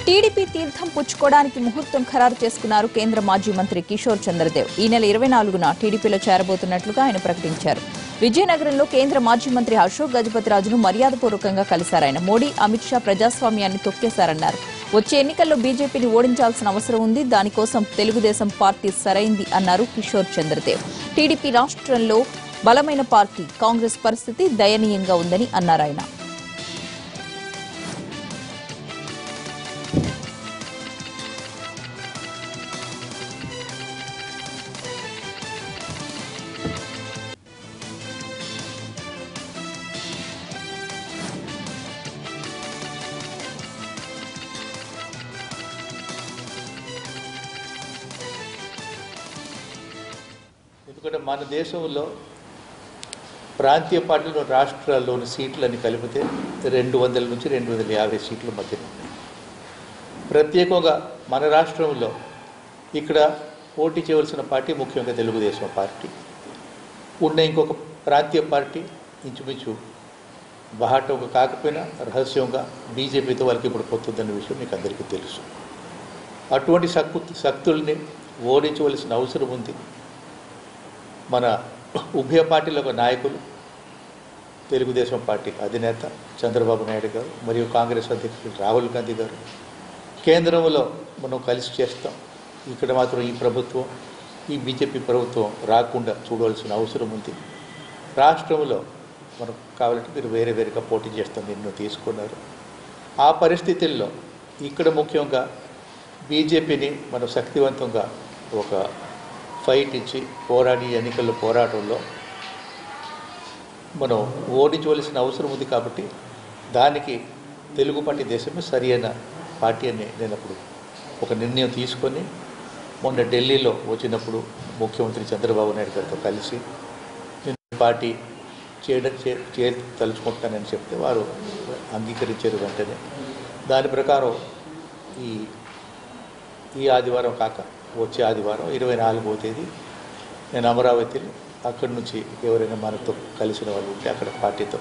TDP తీర్థం పుచ్చుకోవడానికి ముహూర్తం ఖరారు చేసుకున్నారు కేంద్ర మాజీ మంత్రి కిషోర్ చంద్రదేవ్. ఈ నెల 24న టీడీపీలో చేరబోతున్నట్లుగా ఆయన ప్రకటించారు. విజయనగరంలో కేంద్ర మాజీ మంత్రి అశోక్ గజపతిరాజును మర్యాదపూర్వకంగా కలిశారు. ఆయన మోడీ, అమిత్ షా ప్రజాస్వామ్యాన్ని తొక్కేశారన్నారు. వచ్చే ఎన్నికల్లో బీజేపీని ఓడించాల్సిన అవసరం ఉంది, దానికోసం తెలుగుదేశం పార్టీ సరైంది అన్నారు కిషోర్ చంద్రదేవ్. టీడీపీ రాష్ట్రంలో బలమైన పార్టీ, కాంగ్రెస్ పరిస్థితి దయనీయంగా ఉందని అన్నారు ఆయన. ఎందుకంటే మన దేశంలో ప్రాంతీయ పార్టీలు రాష్ట్రాల్లోని సీట్లని కలిపితే 200 నుంచి 250 సీట్ల మధ్య ప్రత్యేకంగా మన రాష్ట్రంలో ఇక్కడ పోటీ చేయవలసిన పార్టీ ముఖ్యంగా తెలుగుదేశం పార్టీ. ఉన్న ఇంకొక ప్రాంతీయ పార్టీ ఇంచుమించు బహాటంగా కాకపోయినా రహస్యంగా బీజేపీతో వాళ్ళకి ఇప్పుడు పొత్తుందన్న విషయం మీకు అందరికీ తెలుసు. అటువంటి శక్తుల్ని ఓడించవలసిన అవసరం ఉంది. మన ఉభయ పార్టీల నాయకులు, తెలుగుదేశం పార్టీ అధినేత చంద్రబాబు నాయుడు గారు మరియు కాంగ్రెస్ అధ్యక్షుడు రాహుల్ గాంధీ గారు కేంద్రంలో మనం కలిసి చేస్తాం. ఇక్కడ మాత్రం ఈ ప్రభుత్వం, ఈ బీజేపీ ప్రభుత్వం రాకుండా చూడవలసిన అవసరం ఉంది. రాష్ట్రంలో మనకు కావాలంటే మీరు వేరేగా పోటీ చేస్తాం నిర్ణయం తీసుకున్నారు. ఆ పరిస్థితుల్లో ఇక్కడ ముఖ్యంగా బీజేపీని మనం శక్తివంతంగా ఒక ఫైట్ ఇచ్చి పోరాడి ఎన్నికల్లో పోరాటంలో మనం ఓడించవలసిన అవసరం ఉంది. కాబట్టి దానికి తెలుగు పార్టీ దేశమే సరి అయిన పార్టీ అని నేను అప్పుడు ఒక నిర్ణయం తీసుకొని మొన్న ఢిల్లీలో వచ్చినప్పుడు ముఖ్యమంత్రి చంద్రబాబు నాయుడు గారితో కలిసి నేను పార్టీ తలుచుకుంటానని చెప్తే వారు అంగీకరించారు. వెంటనే దాని ప్రకారం ఈ ఆదివారం కాక వచ్చే ఆదివారం 24వ తేదీ నేను అమరావతిలో అక్కడి నుంచి ఎవరైనా మనతో కలిసిన వాళ్ళు ఉంటే అక్కడ పార్టీతో